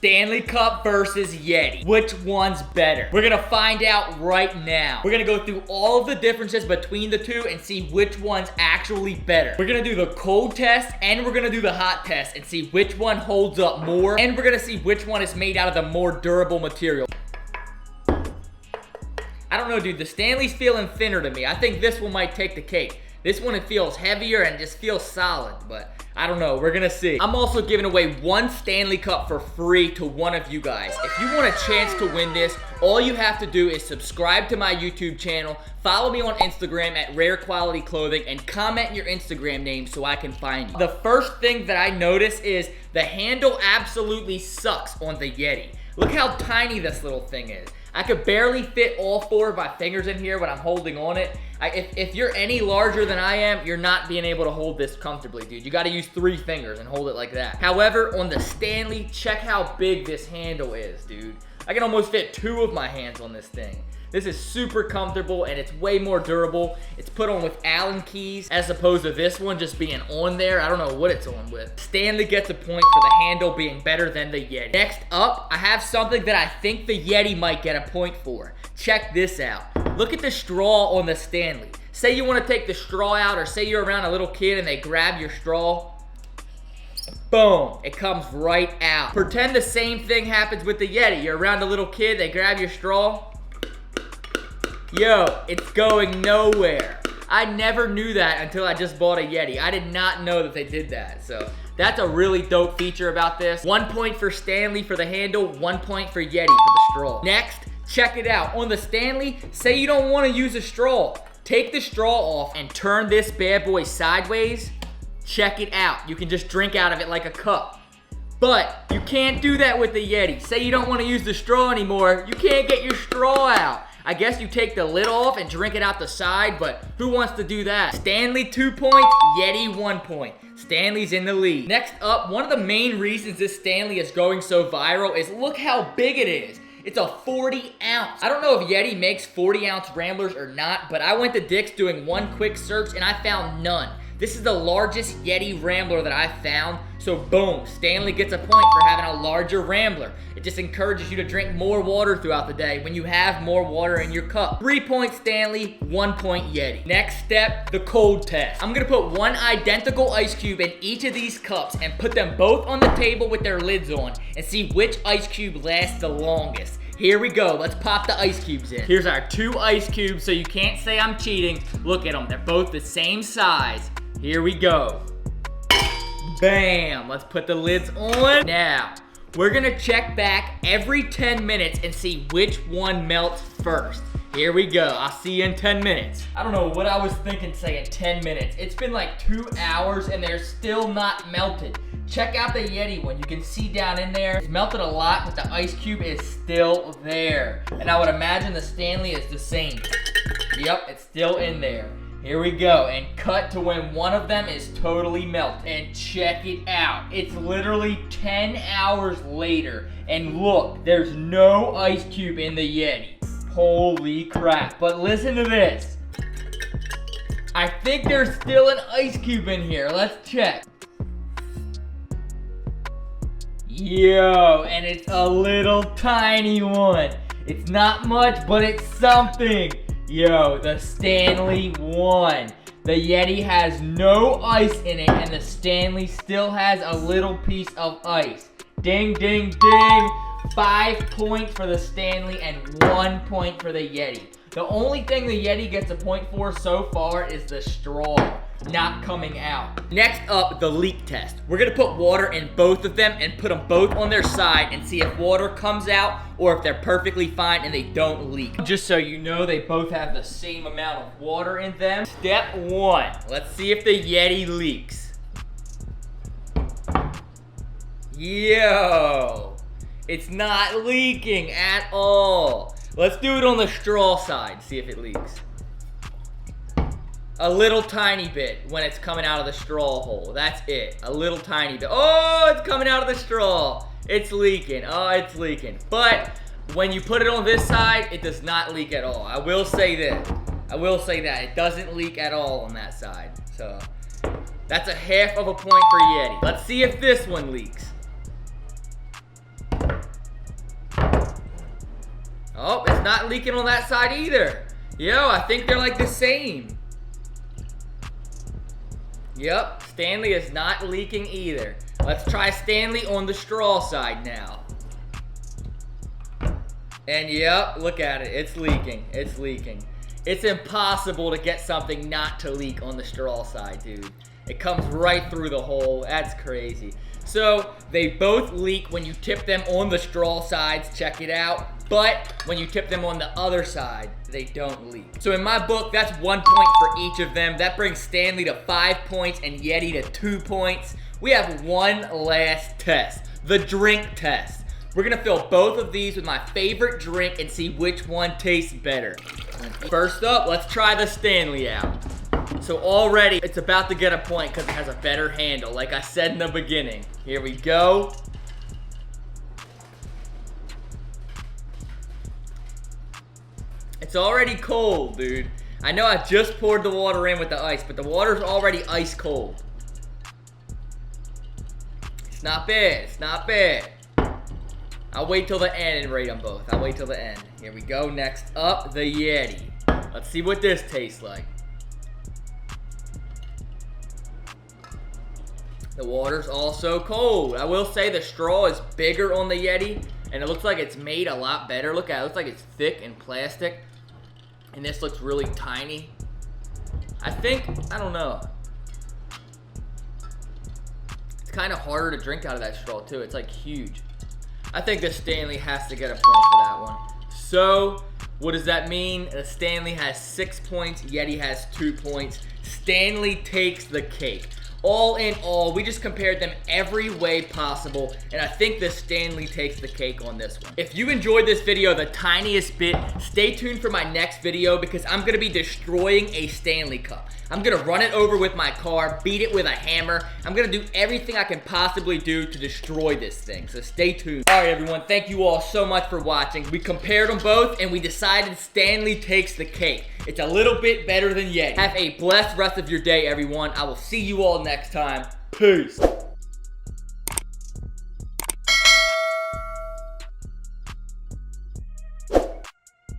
Stanley Cup versus Yeti. Which one's better? We're gonna find out right now. We're gonna go through all of the differences between the two and see which one's actually better. We're gonna do the cold test and we're gonna do the hot test and see which one holds up more, and we're gonna see which one is made out of the more durable material. I don't know, dude. The Stanley's feeling thinner to me. I think this one might take the cake. This one, it feels heavier and just feels solid, but I don't know. We're gonna see. I'm also giving away one Stanley Cup for free to one of you guys. If you want a chance to win this, all you have to do is subscribe to my YouTube channel, follow me on Instagram at rarequalityclothing, and comment your Instagram name so I can find you. The first thing that I notice is the handle absolutely sucks on the Yeti. Look how tiny this little thing is. I could barely fit all 4 of my fingers in here when I'm holding on it. If you're any larger than I am, you're not being able to hold this comfortably, dude. You gotta use 3 fingers and hold it like that. However, on the Stanley, check how big this handle is, dude. I can almost fit 2 of my hands on this thing. This is super comfortable and it's way more durable. It's put on with Allen keys as opposed to this one just being on there. I don't know what it's on with. Stanley gets a point for the handle being better than the Yeti. Next up, I have something that I think the Yeti might get a point for. Check this out. Look at the straw on the Stanley. Say you want to take the straw out, or say you're around a little kid and they grab your straw. Boom, it comes right out. Pretend the same thing happens with the Yeti. You're around a little kid, they grab your straw. Yo, it's going nowhere. I never knew that until I just bought a Yeti. I did not know that they did that. So that's a really dope feature about this. 1 point for Stanley for the handle, 1 point for Yeti for the straw. Next, check it out. On the Stanley, say you don't want to use a straw. Take the straw off and turn this bad boy sideways. Check it out. You can just drink out of it like a cup. But you can't do that with the Yeti. Say you don't want to use the straw anymore. You can't get your straw out. I guess you take the lid off and drink it out the side, but who wants to do that? Stanley 2 points, Yeti 1 point. Stanley's in the lead. Next up, one of the main reasons this Stanley is going so viral is look how big it is. It's a 40 ounce. I don't know if Yeti makes 40 ounce ramblers or not, but I went to Dick's doing one quick search and I found none. This is the largest Yeti Rambler that I found, so boom, Stanley gets a point for having a larger Rambler. It just encourages you to drink more water throughout the day when you have more water in your cup. 3 points Stanley, 1 point Yeti. Next step, the cold test. I'm gonna put one identical ice cube in each of these cups and put them both on the table with their lids on and see which ice cube lasts the longest. Here we go, let's pop the ice cubes in. Here's our 2 ice cubes, so you can't say I'm cheating. Look at them, they're both the same size. Here we go. Bam, let's put the lids on. Now, we're gonna check back every 10 minutes and see which one melts first. Here we go, I'll see you in 10 minutes. I don't know what I was thinking saying 10 minutes. It's been like 2 hours and they're still not melted. Check out the Yeti one, you can see down in there. It's melted a lot, but the ice cube is still there. And I would imagine the Stanley is the same. Yep, it's still in there. Here we go, and cut to when one of them is totally melted. And check it out. It's literally 10 hours later. And look, there's no ice cube in the Yeti. Holy crap. But listen to this. I think there's still an ice cube in here. Let's check. Yo, and it's a little tiny one. It's not much, but it's something. Yo, the Stanley won. The Yeti has no ice in it, and the Stanley still has a little piece of ice. Ding, ding, ding. 5 points for the Stanley and 1 point for the Yeti. The only thing the Yeti gets a point for so far is the straw not coming out. Next up, the leak test. We're gonna put water in both of them and put them both on their side and see if water comes out or if they're perfectly fine and they don't leak. Just so you know, they both have the same amount of water in them. Step 1, let's see if the Yeti leaks. Yo, it's not leaking at all. Let's do it on the straw side, see if it leaks. A little tiny bit when it's coming out of the straw hole. That's it. A little tiny bit. Oh, it's coming out of the straw. It's leaking. Oh, it's leaking. But when you put it on this side, it does not leak at all. I will say this. I will say that. It doesn't leak at all on that side. So that's a half of a point for Yeti. Let's see if this one leaks. Oh, it's not leaking on that side either. Yo, I think they're like the same. Yep, Stanley is not leaking either. Let's try Stanley on the straw side now. And yep, look at it, it's leaking, it's leaking. It's impossible to get something not to leak on the straw side, dude. It comes right through the hole, that's crazy. So, they both leak when you tip them on the straw sides, check it out. But, when you tip them on the other side, they don't leak. So in my book, that's 1 point for each of them. That brings Stanley to 5 points and Yeti to 2 points. We have one last test, the drink test. We're gonna fill both of these with my favorite drink and see which one tastes better. First up, let's try the Stanley out. So already, it's about to get a point because it has a better handle, like I said in the beginning. Here we go. It's already cold, dude. I know I just poured the water in with the ice, but the water's already ice cold. It's not bad, it's not bad. I'll wait till the end and rate them both. I'll wait till the end. Here we go, next up, the Yeti. Let's see what this tastes like. The water's also cold. I will say the straw is bigger on the Yeti, and it looks like it's made a lot better. Look at it, it looks like it's thick and plastic. And this looks really tiny. I don't know. It's kind of harder to drink out of that straw too. It's like huge. I think the Stanley has to get a point for that one. So, what does that mean? The Stanley has 6 points, Yeti has 2 points. Stanley takes the cake. All in all, we just compared them every way possible, and I think the Stanley takes the cake on this one. If you enjoyed this video the tiniest bit, stay tuned for my next video because I'm gonna be destroying a Stanley cup. I'm gonna run it over with my car, beat it with a hammer. I'm gonna do everything I can possibly do to destroy this thing, so stay tuned. All right, everyone, thank you all so much for watching. We compared them both, and we decided Stanley takes the cake. It's a little bit better than Yeti. Have a blessed rest of your day, everyone. I will see you all next time. Peace.